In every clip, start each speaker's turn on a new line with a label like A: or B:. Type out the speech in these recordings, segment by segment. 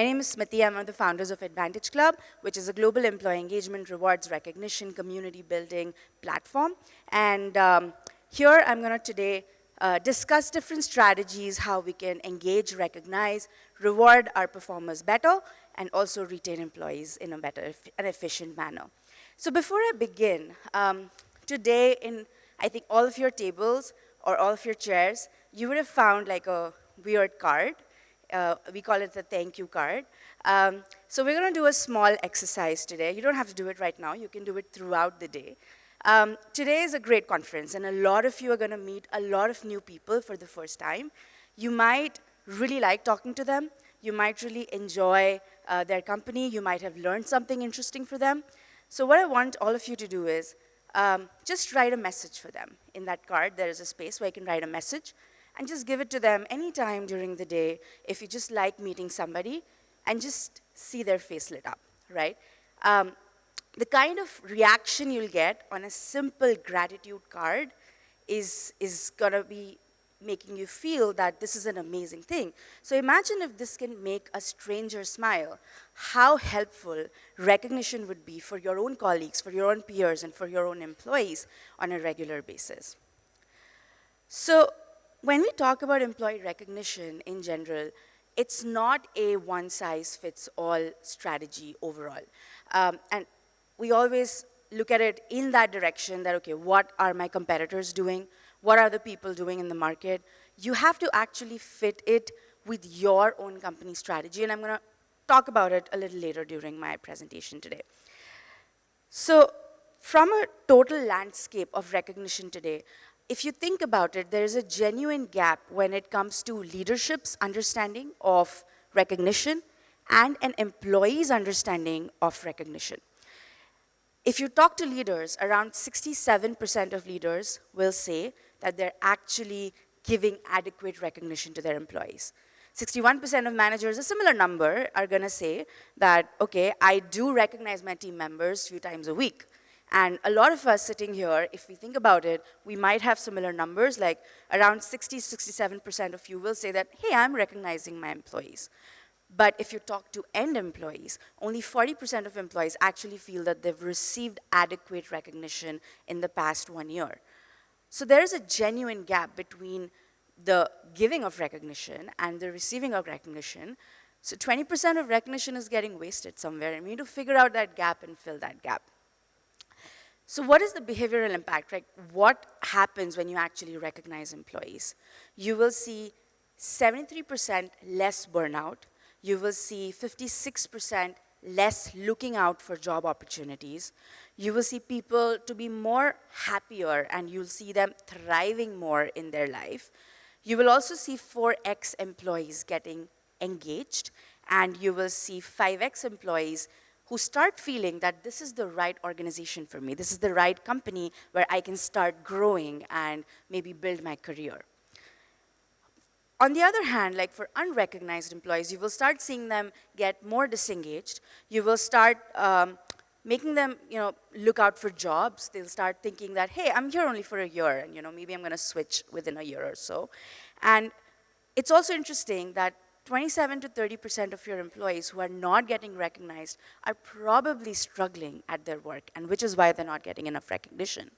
A: My name is Smiti. I'm one of the founders of Advantage Club, which is a global employee engagement, rewards, recognition, community building platform. And here I'm going to today discuss different strategies, how we can engage, recognize, reward our performers better, and also retain employees in a better and efficient manner. So before I begin, today in, I think, all of your tables or all of your chairs, you would have found like a weird card. We call it the thank you card. So we're going to do a small exercise today. You don't have to do it right now. You can do it throughout the day. Today is a great conference, and a lot of you are going to meet a lot of new people for the first time. You might really like talking to them. You might really enjoy their company. You might have learned something interesting for them. So what I want all of you to do is just write a message for them. In that card, there is a space where you can write a message, and just give it to them anytime during the day if you just like meeting somebody, and just see their face lit up, right? The kind of reaction you'll get on a simple gratitude card is gonna be making you feel that this is an amazing thing. So imagine if this can make a stranger smile, how helpful recognition would be for your own colleagues, for your own peers, and for your own employees on a regular basis. So when we talk about employee recognition in general, it's not a one-size-fits-all strategy overall. And we always look at it in that direction that, okay, what are my competitors doing? What are the people doing in the market? You have to actually fit it with your own company strategy, and I'm going to talk about it a little later during my presentation today. So from a total landscape of recognition today, if you think about it, there is a genuine gap when it comes to leadership's understanding of recognition and an employee's understanding of recognition. If you talk to leaders, around 67% of leaders will say that they're actually giving adequate recognition to their employees. 61% of managers, a similar number, are going to say that, okay, I do recognize my team members a few times a week. And a lot of us sitting here, if we think about it, we might have similar numbers, like around 67% of you will say that, hey, I'm recognizing my employees. But if you talk to end employees, only 40% of employees actually feel that they've received adequate recognition in the past 1 year. So there is a genuine gap between the giving of recognition and the receiving of recognition. So 20% of recognition is getting wasted somewhere, and we need to figure out that gap and fill that gap. So what is the behavioral impact, right? What happens when you actually recognize employees? You will see 73% less burnout. You will see 56% less looking out for job opportunities. You will see people to be more happier, and you'll see them thriving more in their life. You will also see 4x employees getting engaged, and you will see 5x employees who start feeling that this is the right organization for me. This is the right company where I can start growing and maybe build my career. On the other hand, like for unrecognized employees, you will start seeing them get more disengaged. You will start making them, look out for jobs. They'll start thinking that, hey, I'm here only for a year, and maybe I'm going to switch within a year or so. And it's also interesting that 27 to 30% of your employees who are not getting recognized are probably struggling at their work, and which is why they're not getting enough recognition.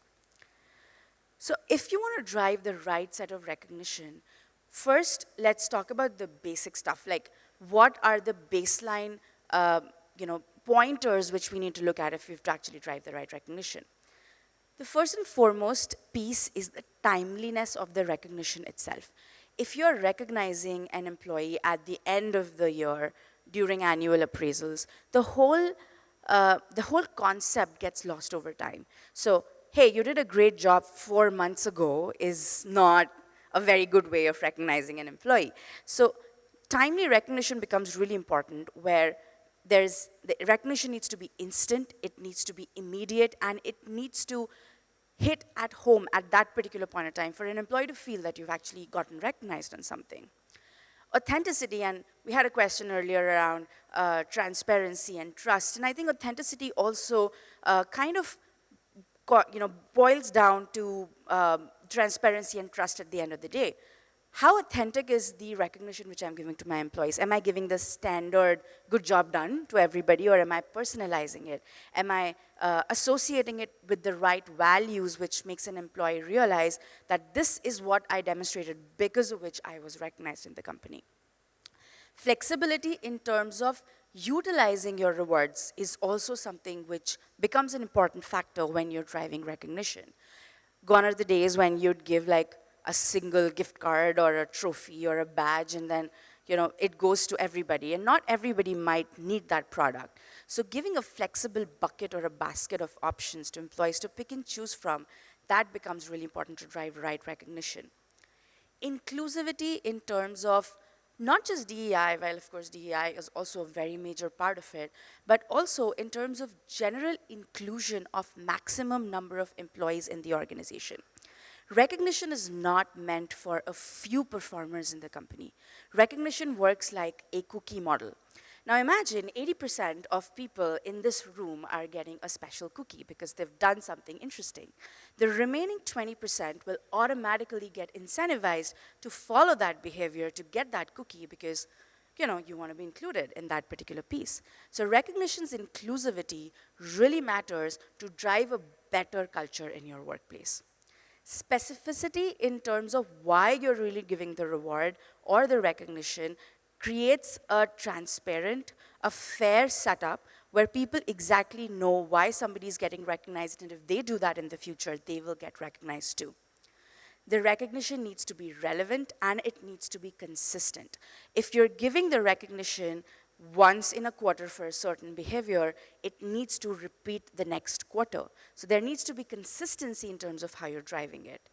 A: So if you want to drive the right set of recognition, first, let's talk about the basic stuff, like what are the baseline pointers which we need to look at if we have to actually drive the right recognition. The first and foremost piece is the timeliness of the recognition itself. If you're recognizing an employee at the end of the year during annual appraisals, the whole concept gets lost over time. So, hey, you did a great job 4 months ago is not a very good way of recognizing an employee. So timely recognition becomes really important, where the recognition needs to be instant, it needs to be immediate, and it needs to hit at home at that particular point in time for an employee to feel that you've actually gotten recognized on something. Authenticity, and we had a question earlier around transparency and trust, and I think authenticity also kind of boils down to transparency and trust at the end of the day. how authentic is the recognition which I'm giving to my employees? Am I giving the standard good job done to everybody, or am I personalizing it? Am I associating it with the right values which makes an employee realize that this is what I demonstrated because of which I was recognized in the company? Flexibility in terms of utilizing your rewards is also something which becomes an important factor when you're driving recognition. Gone are the days when you'd give like a single gift card or a trophy or a badge, and then it goes to everybody, and not everybody might need that product. So giving a flexible bucket or a basket of options to employees to pick and choose from, that becomes really important to drive right recognition. Inclusivity in terms of not just DEI, while of course DEI is also a very major part of it, but also in terms of general inclusion of maximum number of employees in the organization. Recognition is not meant for a few performers in the company. Recognition works like a cookie model. Now imagine 80% of people in this room are getting a special cookie because they've done something interesting. The remaining 20% will automatically get incentivized to follow that behavior to get that cookie because you want to be included in that particular piece. So recognition's inclusivity really matters to drive a better culture in your workplace. Specificity in terms of why you're really giving the reward or the recognition creates a transparent, a fair setup where people exactly know why somebody is getting recognized, and if they do that in the future, they will get recognized too. The recognition needs to be relevant and it needs to be consistent. If you're giving the recognition once in a quarter for a certain behavior, it needs to repeat the next quarter. So there needs to be consistency in terms of how you're driving it.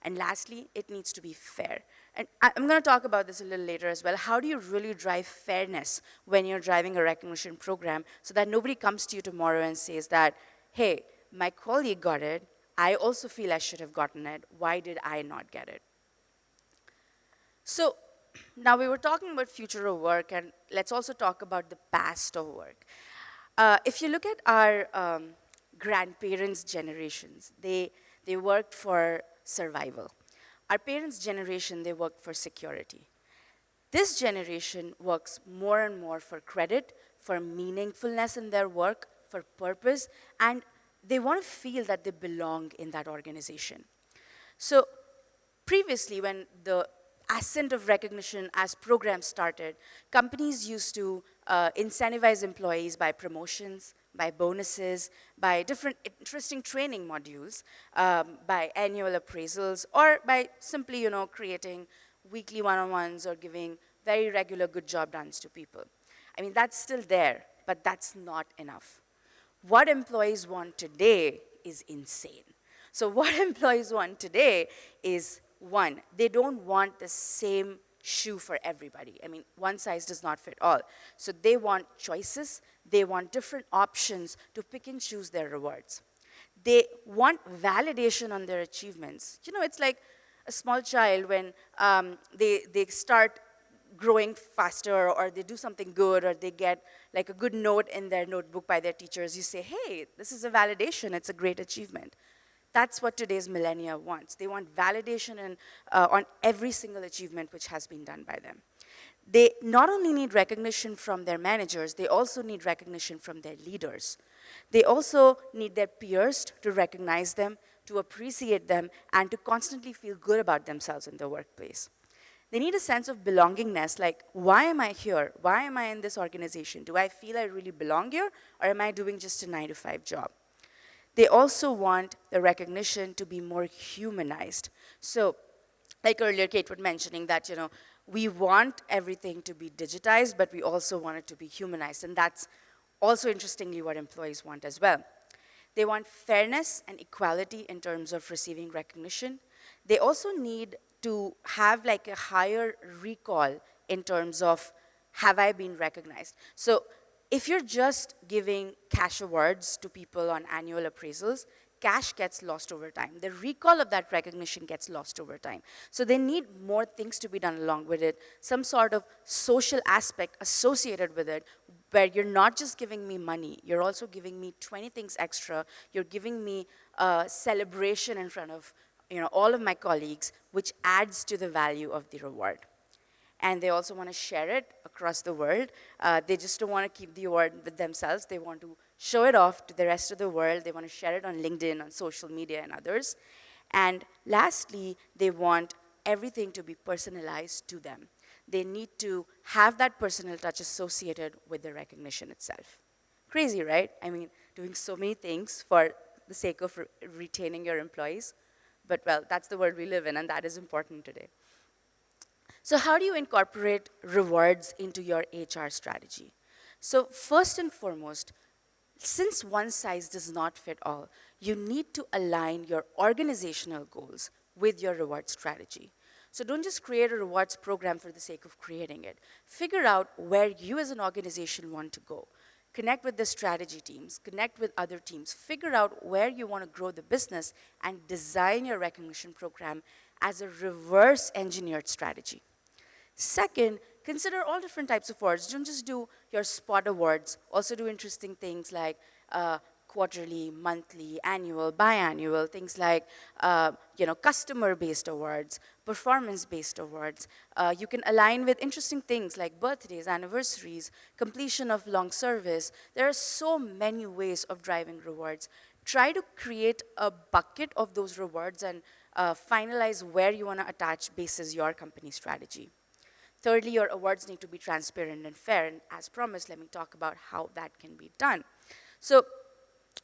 A: And lastly, it needs to be fair. And I'm going to talk about this a little later as well. How do you really drive fairness when you're driving a recognition program so that nobody comes to you tomorrow and says that, hey, my colleague got it, I also feel I should have gotten it, why did I not get it? So now we were talking about future of work, and let's also talk about the past of work. If you look at our grandparents' generations, they worked for survival. Our parents' generation, they worked for security. This generation works more and more for credit, for meaningfulness in their work, for purpose, and they want to feel that they belong in that organization. So previously, when the ascent of recognition as programs started, companies used to incentivize employees by promotions, by bonuses, by different interesting training modules, by annual appraisals, or by simply, creating weekly one-on-ones or giving very regular good job dones to people. I mean, that's still there, but that's not enough. What employees want today is insane. So what employees want today is, one, they don't want the same shoe for everybody. I mean, one size does not fit all. So they want choices. They want different options to pick and choose their rewards. They want validation on their achievements. It's like a small child when they start growing faster, or they do something good, or they get like a good note in their notebook by their teachers. You say, hey, this is a validation. It's a great achievement. That's what today's millennia wants. They want validation on every single achievement which has been done by them. They not only need recognition from their managers, they also need recognition from their leaders. They also need their peers to recognize them, to appreciate them, and to constantly feel good about themselves in the workplace. They need a sense of belongingness, like, why am I here? Why am I in this organization? Do I feel I really belong here, or am I doing just a 9-to-5 job? They also want the recognition to be more humanized. So, like earlier Kate was mentioning that, we want everything to be digitized, but we also want it to be humanized. And that's also, interestingly, what employees want as well. They want fairness and equality in terms of receiving recognition. They also need to have like a higher recall in terms of, have I been recognized? So if you're just giving cash awards to people on annual appraisals, cash gets lost over time. The recall of that recognition gets lost over time. So they need more things to be done along with it, some sort of social aspect associated with it, where you're not just giving me money, you're also giving me 20 things extra, you're giving me a celebration in front of all of my colleagues, which adds to the value of the reward. And they also want to share it across the world. They just don't want to keep the award with themselves. They want to show it off to the rest of the world. They want to share it on LinkedIn, on social media, and others. And lastly, they want everything to be personalized to them. They need to have that personal touch associated with the recognition itself. Crazy, right? I mean, doing so many things for the sake of retaining your employees. But well, that's the world we live in, and that is important today. So how do you incorporate rewards into your HR strategy? So first and foremost, since one size does not fit all, you need to align your organizational goals with your reward strategy. So don't just create a rewards program for the sake of creating it. Figure out where you as an organization want to go. Connect with the strategy teams, connect with other teams, figure out where you want to grow the business, and design your recognition program as a reverse engineered strategy. Second, consider all different types of awards. Don't just do your spot awards. Also do interesting things like quarterly, monthly, annual, biannual, things like customer-based awards, performance-based awards. You can align with interesting things like birthdays, anniversaries, completion of long service. There are so many ways of driving rewards. Try to create a bucket of those rewards and finalize where you want to attach basis your company strategy. Thirdly, your awards need to be transparent and fair, and as promised, let me talk about how that can be done. So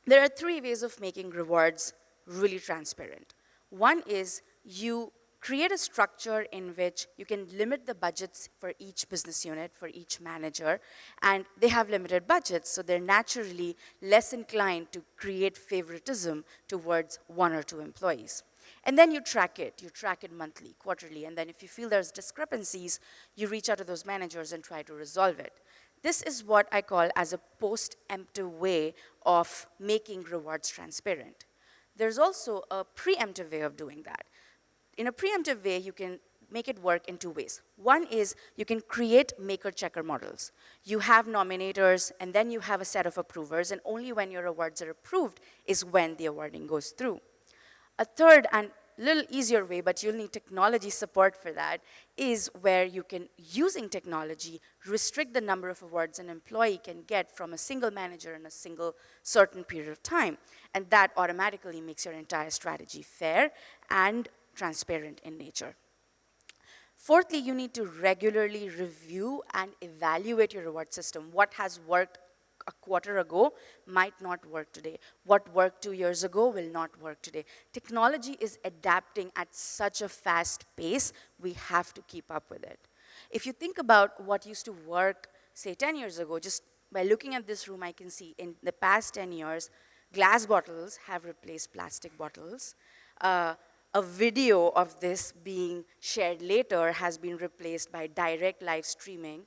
A: there are three ways of making rewards really transparent. One is you create a structure in which you can limit the budgets for each business unit, for each manager, and they have limited budgets, so they're naturally less inclined to create favoritism towards one or two employees. And then you track it monthly, quarterly, and then if you feel there's discrepancies, you reach out to those managers and try to resolve it. This is what I call as a post-emptive way of making rewards transparent. There's also a preemptive way of doing that. In a preemptive way, you can make it work in two ways. One is you can create maker-checker models. You have nominators, and then you have a set of approvers, and only when your awards are approved is when the awarding goes through. A third and little easier way, but you'll need technology support for that, is where you can, using technology, restrict the number of awards an employee can get from a single manager in a single certain period of time. And that automatically makes your entire strategy fair and transparent in nature. Fourthly, you need to regularly review and evaluate your reward system. What has worked a quarter ago might not work today. What worked 2 years ago will not work today. Technology is adapting at such a fast pace, we have to keep up with it. If you think about what used to work, say 10 years ago, just by looking at this room, I can see in the past 10 years, glass bottles have replaced plastic bottles. A video of this being shared later has been replaced by direct live streaming.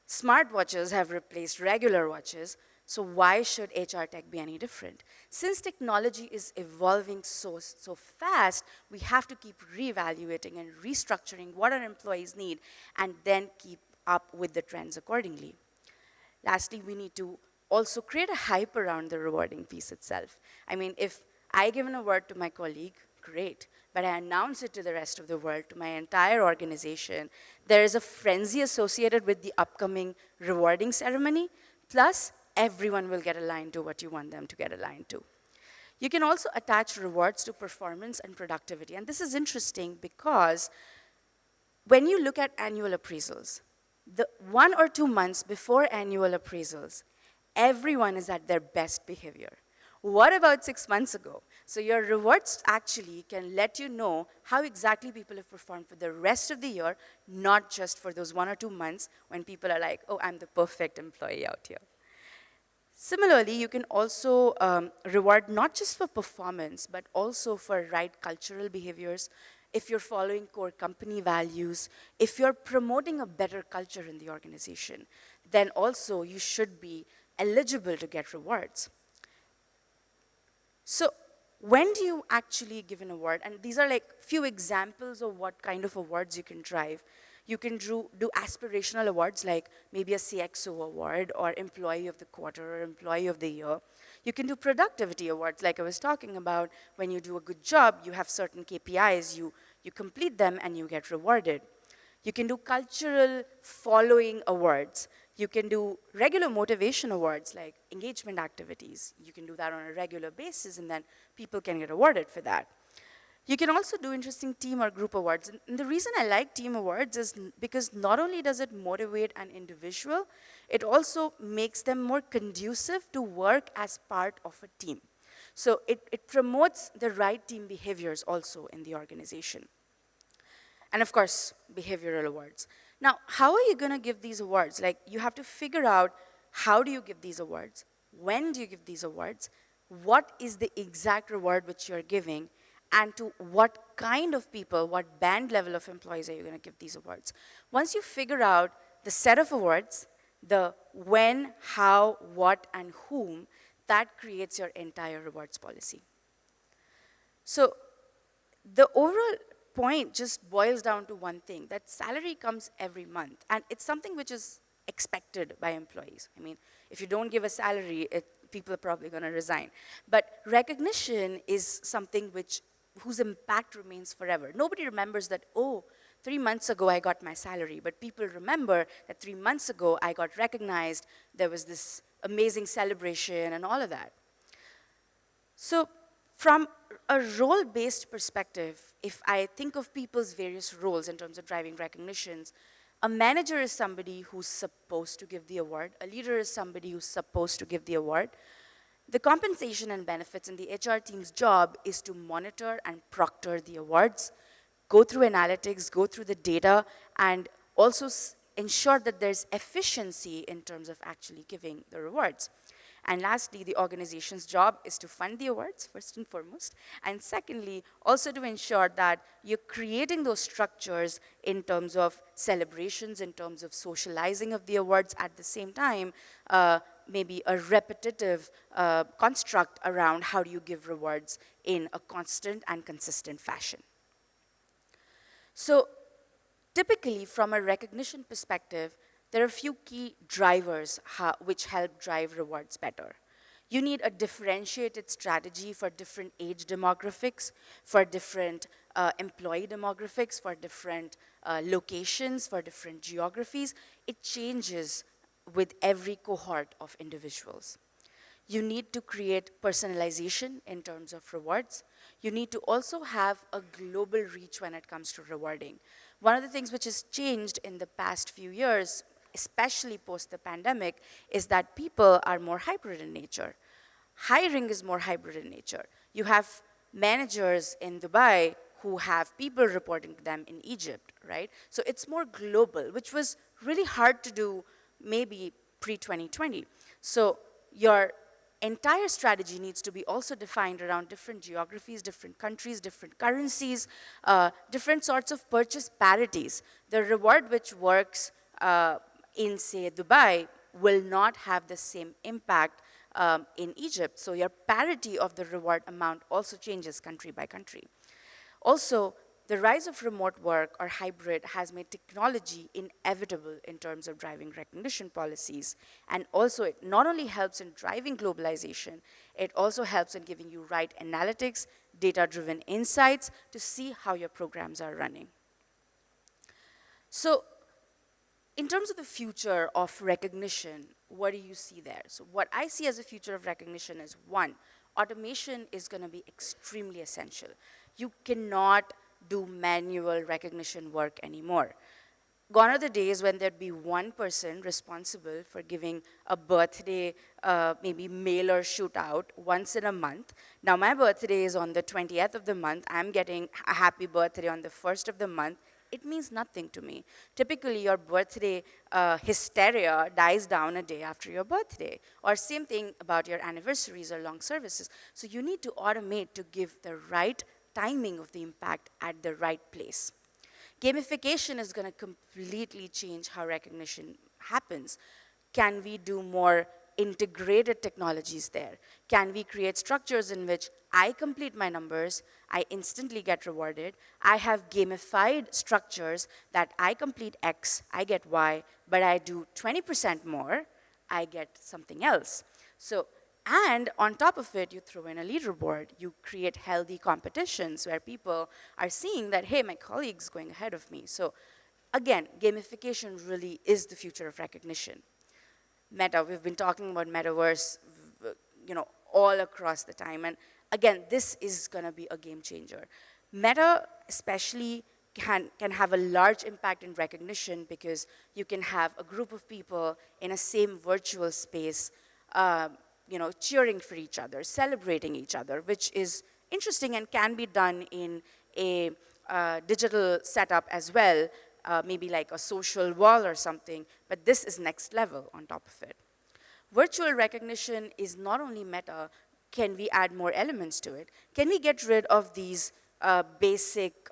A: Smartwatches have replaced regular watches, so why should HR tech be any different? Since technology is evolving so fast, we have to keep reevaluating and restructuring what our employees need and then keep up with the trends accordingly. Lastly, we need to also create a hype around the rewarding piece itself. I mean, if I give an award to my colleague, great. But I announce it to the rest of the world, to my entire organization. There is a frenzy associated with the upcoming rewarding ceremony, plus everyone will get aligned to what you want them to get aligned to. You can also attach rewards to performance and productivity. And this is interesting because when you look at annual appraisals, the 1 or 2 months before annual appraisals, everyone is at their best behavior. What about 6 months ago? So your rewards actually can let you know how exactly people have performed for the rest of the year, not just for those 1 or 2 months when people are like, oh, I'm the perfect employee out here. Similarly, you can also reward not just for performance, but also for right cultural behaviors. If you're following core company values, if you're promoting a better culture in the organization, then also you should be eligible to get rewards. So when do you actually give an award? And these are like few examples of what kind of awards you can drive. You can do aspirational awards like maybe a CXO award or Employee of the Quarter or Employee of the Year. You can do productivity awards like I was talking about. When you do a good job, you have certain KPIs, you complete them and you get rewarded. You can do cultural following awards. You can do regular motivation awards like engagement activities. You can do that on a regular basis and then people can get awarded for that. You can also do interesting team or group awards. And the reason I like team awards is because not only does it motivate an individual, it also makes them more conducive to work as part of a team. So it promotes the right team behaviors also in the organization. And of course, behavioral awards. Now, how are you going to give these awards? Like, you have to figure out how do you give these awards? When do you give these awards? What is the exact reward which you're giving? And to what kind of people, what band level of employees are you going to give these awards? Once you figure out the set of awards, the when, how, what, and whom, that creates your entire rewards policy. So the overall point just boils down to one thing, that salary comes every month. And it's something which is expected by employees. I mean, if you don't give a salary, people are probably going to resign. But recognition is something whose impact remains forever. Nobody remembers that, oh, 3 months ago I got my salary, but people remember that 3 months ago I got recognized, there was this amazing celebration and all of that. So from a role-based perspective, if I think of people's various roles in terms of driving recognitions, a manager is somebody who's supposed to give the award, a leader is somebody who's supposed to give the award. The compensation and benefits in the HR team's job is to monitor and proctor the awards, go through analytics, go through the data, and also ensure that there's efficiency in terms of actually giving the rewards. And lastly, the organization's job is to fund the awards, first and foremost. And secondly, also to ensure that you're creating those structures in terms of celebrations, in terms of socializing of the awards at the same time, maybe a repetitive construct around how do you give rewards in a constant and consistent fashion. So typically, from a recognition perspective, there are a few key drivers which help drive rewards better. You need a differentiated strategy for different age demographics, for different employee demographics, for different locations, for different geographies. It changes with every cohort of individuals. You need to create personalization in terms of rewards. You need to also have a global reach when it comes to rewarding. One of the things which has changed in the past few years, especially post the pandemic, is that people are more hybrid in nature. Hiring is more hybrid in nature. You have managers in Dubai who have people reporting to them in Egypt, right? So it's more global, which was really hard to do maybe pre-2020. So your entire strategy needs to be also defined around different geographies, different countries, different currencies, different sorts of purchase parities. The reward which works in, say, Dubai will not have the same impact in Egypt. So your parity of the reward amount also changes country by country. Also, the rise of remote work or hybrid has made technology inevitable in terms of driving recognition policies. And also, it not only helps in driving globalization, it also helps in giving you right analytics, data-driven insights to see how your programs are running. So, in terms of the future of recognition, what do you see there? So what I see as a future of recognition is, one, automation is going to be extremely essential. You cannot do manual recognition work anymore. Gone are the days when there'd be one person responsible for giving a birthday, maybe mailer shootout once in a month. Now my birthday is on the 20th of the month. I'm getting a happy birthday on the 1st of the month. It means nothing to me. Typically, your birthday hysteria dies down a day after your birthday. Or same thing about your anniversaries or long services. So you need to automate to give the right timing of the impact at the right place. Gamification is going to completely change how recognition happens. Can we do more integrated technologies there? Can we create structures in which I complete my numbers, I instantly get rewarded? I have gamified structures that I complete X, I get Y, but I do 20% more, I get something else. So, and on top of it, you throw in a leaderboard. You create healthy competitions where people are seeing that, hey, my colleague's going ahead of me. So again, gamification really is the future of recognition. Meta, we've been talking about metaverse, all across the time. And again, this is going to be a game changer. Meta especially can have a large impact in recognition because you can have a group of people in a same virtual space, cheering for each other, celebrating each other, which is interesting and can be done in a digital setup as well, maybe like a social wall or something, but this is next level on top of it. Virtual recognition is not only meta. Can we add more elements to it? Can we get rid of these basic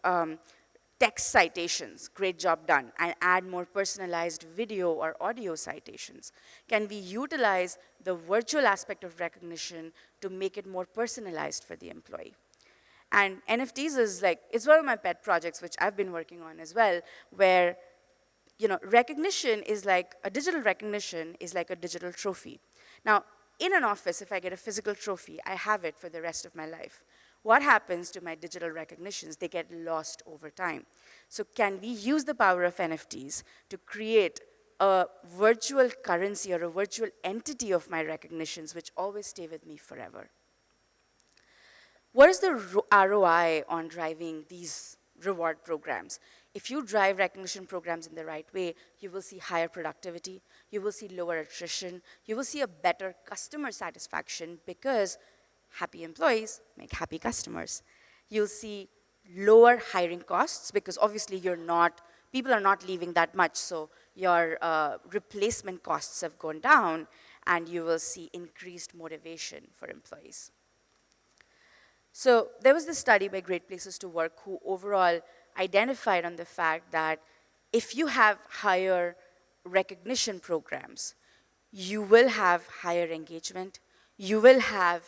A: text citations, great job done, and add more personalized video or audio citations? Can we utilize the virtual aspect of recognition to make it more personalized for the employee? And NFTs it's one of my pet projects, which I've been working on as well, where recognition is like, a digital recognition is like a digital trophy. Now, in an office, if I get a physical trophy, I have it for the rest of my life. What happens to my digital recognitions? They get lost over time. So can we use the power of NFTs to create a virtual currency or a virtual entity of my recognitions, which always stay with me forever? What is the ROI on driving these reward programs? If you drive recognition programs in the right way, you will see higher productivity, you will see lower attrition, you will see a better customer satisfaction because happy employees make happy customers. You'll see lower hiring costs because obviously people are not leaving that much, so your replacement costs have gone down, and you will see increased motivation for employees. So there was this study by Great Places to Work who overall identified on the fact that if you have higher recognition programs, you will have higher engagement, you will have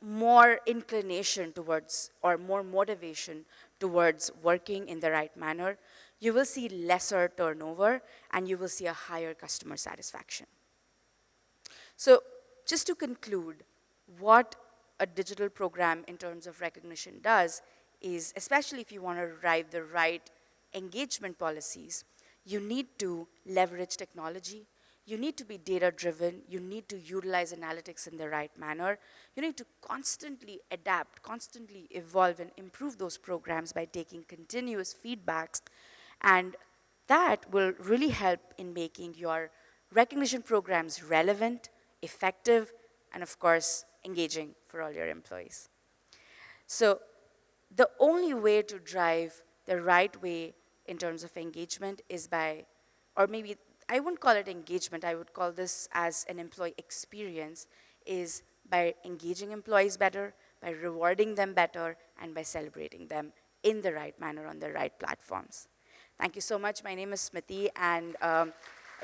A: more inclination towards or more motivation towards working in the right manner. You will see lesser turnover, and you will see a higher customer satisfaction. So just to conclude, what a digital program in terms of recognition does is, especially if you want to drive the right engagement policies, you need to leverage technology. You need to be data-driven. You need to utilize analytics in the right manner. You need to constantly adapt, constantly evolve, and improve those programs by taking continuous feedbacks. And that will really help in making your recognition programs relevant, effective, and of course, engaging for all your employees. So the only way to drive the right way in terms of engagement is by, or maybe I wouldn't call it engagement, I would call this as an employee experience, is by engaging employees better, by rewarding them better, and by celebrating them in the right manner on the right platforms. Thank you so much. My name is Smiti, and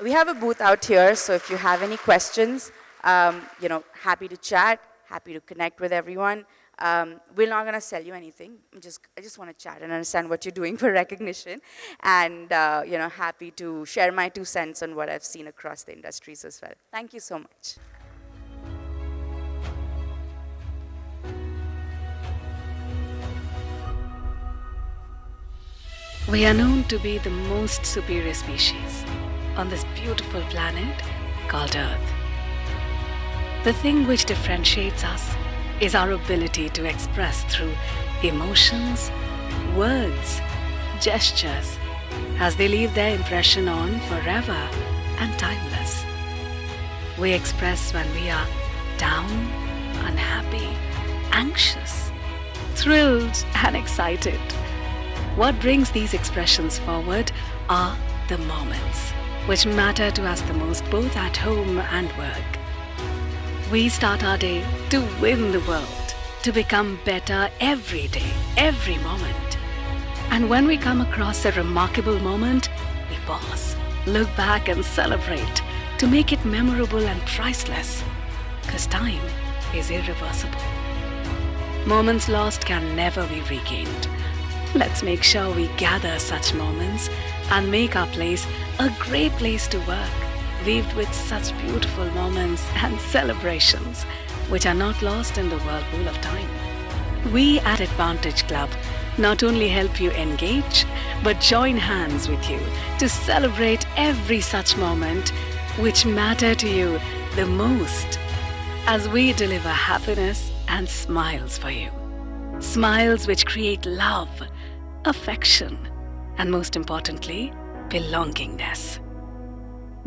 A: we have a booth out here, so if you have any questions, happy to chat, happy to connect with everyone. We're not going to sell you anything. I just want to chat and understand what you're doing for recognition, and happy to share my 2 cents on what I've seen across the industries as well. Thank you so much.
B: We are known to be the most superior species on this beautiful planet called Earth. The thing which differentiates us is our ability to express through emotions, words, gestures, as they leave their impression on forever and timeless. We express when we are down, unhappy, anxious, thrilled, and excited. What brings these expressions forward are the moments which matter to us the most, both at home and work. We start our day to win the world, to become better every day, every moment. And when we come across a remarkable moment, we pause, look back and celebrate to make it memorable and priceless, because time is irreversible. Moments lost can never be regained. Let's make sure we gather such moments and make our place a great place to work, weaved with such beautiful moments and celebrations which are not lost in the whirlpool of time. We at Advantage Club not only help you engage, but join hands with you to celebrate every such moment which matter to you the most, as we deliver happiness and smiles for you. Smiles which create love, affection, and most importantly, belongingness.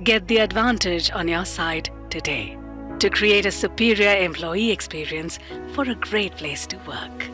B: Get the Advantage on your side today to create a superior employee experience for a great place to work.